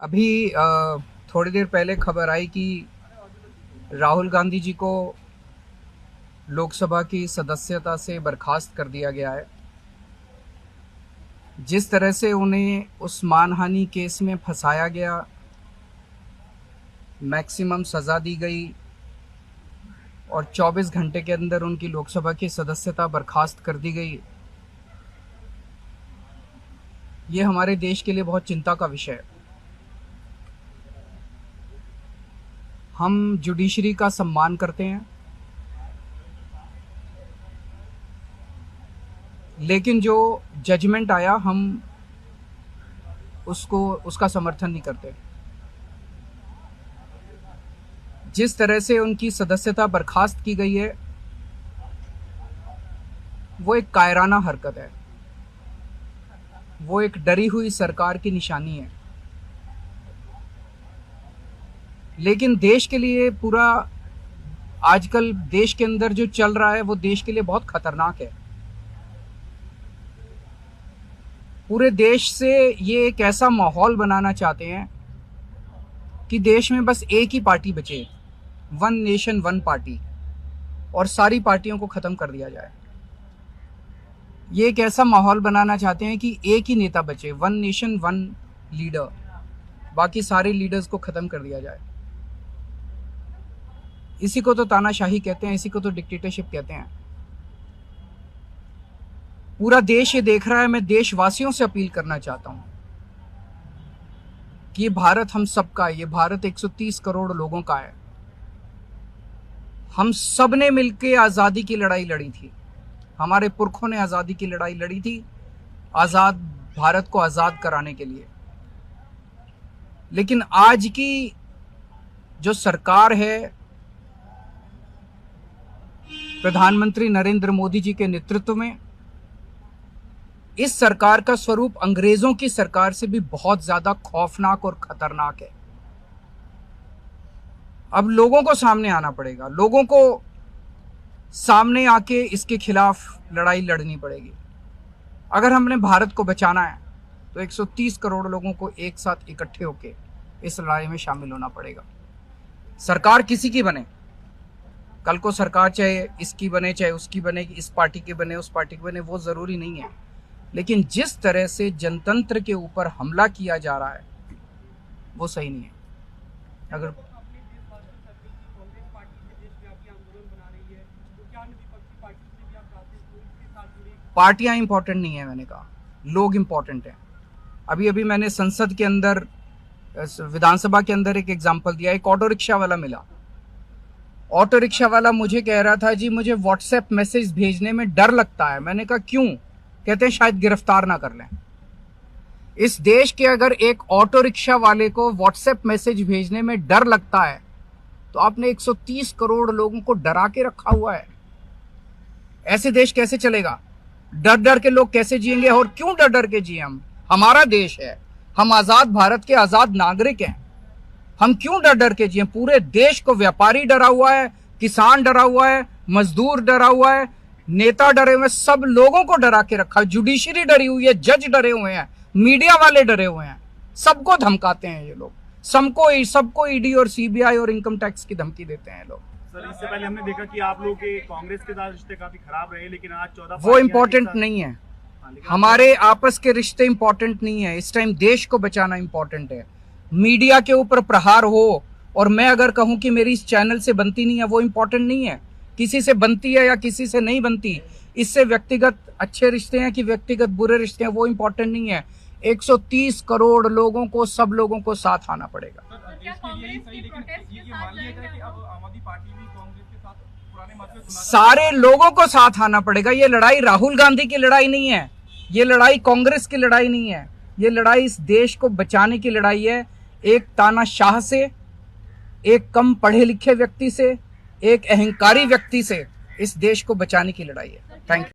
अभी थोड़ी देर पहले खबर आई कि राहुल गांधी जी को लोकसभा की सदस्यता से बर्खास्त कर दिया गया है। जिस तरह से उन्हें उस मानहानि केस में फंसाया गया, मैक्सिमम सज़ा दी गई और 24 घंटे के अंदर उनकी लोकसभा की सदस्यता बर्खास्त कर दी गई, ये हमारे देश के लिए बहुत चिंता का विषय है। हम जुडिशरी का सम्मान करते हैं, लेकिन जो जजमेंट आया हम उसका समर्थन नहीं करते। जिस तरह से उनकी सदस्यता बर्खास्त की गई है वो एक कायराना हरकत है, वो एक डरी हुई सरकार की निशानी है। लेकिन देश के लिए पूरा आजकल देश के अंदर जो चल रहा है वो देश के लिए बहुत खतरनाक है। पूरे देश से ये एक ऐसा माहौल बनाना चाहते हैं कि देश में बस एक ही पार्टी बचे, वन नेशन वन पार्टी, और सारी पार्टियों को ख़त्म कर दिया जाए। ये एक ऐसा माहौल बनाना चाहते हैं कि एक ही नेता बचे, वन नेशन वन लीडर, बाकी सारे लीडर्स को ख़त्म कर दिया जाए। इसी को तो तानाशाही कहते हैं, इसी को तो डिक्टेटरशिप कहते हैं। पूरा देश ये देख रहा है। मैं देशवासियों से अपील करना चाहता हूं कि ये भारत हम सबका है, ये भारत 130 करोड़ लोगों का है। हम सब ने मिलकर आज़ादी की लड़ाई लड़ी थी, हमारे पुरखों ने आज़ादी की लड़ाई लड़ी थी, आज़ाद भारत को आज़ाद कराने के लिए। लेकिन आज की जो सरकार है, प्रधानमंत्री नरेंद्र मोदी जी के नेतृत्व में, इस सरकार का स्वरूप अंग्रेजों की सरकार से भी बहुत ज्यादा खौफनाक और खतरनाक है। अब लोगों को सामने आना पड़ेगा, लोगों को सामने आके इसके खिलाफ लड़ाई लड़नी पड़ेगी। अगर हमने भारत को बचाना है तो 130 करोड़ लोगों को एक साथ इकट्ठे होके इस लड़ाई में शामिल होना पड़ेगा। सरकार किसी की बने, कल को सरकार चाहे इसकी बने चाहे उसकी बने, इस पार्टी की बने उस पार्टी की बने, वो ज़रूरी नहीं है। लेकिन जिस तरह से जनतंत्र के ऊपर हमला किया जा रहा है वो सही नहीं है। अगर पार्टियां इंपॉर्टेंट नहीं है, मैंने कहा लोग इंपॉर्टेंट हैं। अभी अभी मैंने संसद के अंदर, विधानसभा के अंदर एक एग्जाम्पल दिया। एक ऑटो रिक्शा वाला मिला, ऑटो रिक्शा वाला मुझे कह रहा था जी मुझे व्हाट्सएप मैसेज भेजने में डर लगता है। मैंने कहा क्यों? कहते हैं शायद गिरफ्तार ना कर लें। इस देश के अगर एक ऑटो रिक्शा वाले को व्हाट्सएप मैसेज भेजने में डर लगता है तो आपने 130 करोड़ लोगों को डरा के रखा हुआ है। ऐसे देश कैसे चलेगा? डर डर के लोग कैसे जिएंगे? और क्यों डर डर के जिए? हम, हमारा देश है, हम आजाद भारत के आजाद नागरिक हैं, हम क्यों डर डर के जिए? पूरे देश को व्यापारी डरा हुआ है, किसान डरा हुआ है, मजदूर डरा हुआ है, नेता डरे हुए हैं, सब लोगों को डरा के रखा है। जुडिशरी डरी हुई है, जज डरे हुए हैं, मीडिया वाले डरे हुए हैं, सबको धमकाते हैं ये लोग, सबको ईडी और सीबीआई और इनकम टैक्स की धमकी देते हैं लोग। सर, इससे पहले हमने देखा कि आप लोगों के कांग्रेस के साथ रिश्ते काफी खराब रहे, लेकिन आज 14 वो इम्पोर्टेंट नहीं है। हमारे आपस के रिश्ते इंपॉर्टेंट नहीं है। इस टाइम देश को बचाना इंपॉर्टेंट है। मीडिया के ऊपर प्रहार हो और मैं अगर कहूं कि मेरी इस चैनल से बनती नहीं है, वो इंपॉर्टेंट नहीं है। किसी से बनती है या किसी से नहीं बनती, इससे व्यक्तिगत अच्छे रिश्ते हैं कि व्यक्तिगत बुरे रिश्ते हैं, वो इंपॉर्टेंट नहीं है। 130 करोड़ लोगों को, सब लोगों को साथ आना पड़ेगा। सारे लोगों को साथ आना पड़ेगा। ये लड़ाई राहुल गांधी की लड़ाई नहीं है, ये लड़ाई कांग्रेस की लड़ाई नहीं है, ये लड़ाई इस देश को बचाने की लड़ाई है। एक तानाशाह से, एक कम पढ़े लिखे व्यक्ति से, एक अहंकारी व्यक्ति से इस देश को बचाने की लड़ाई है। Thank you.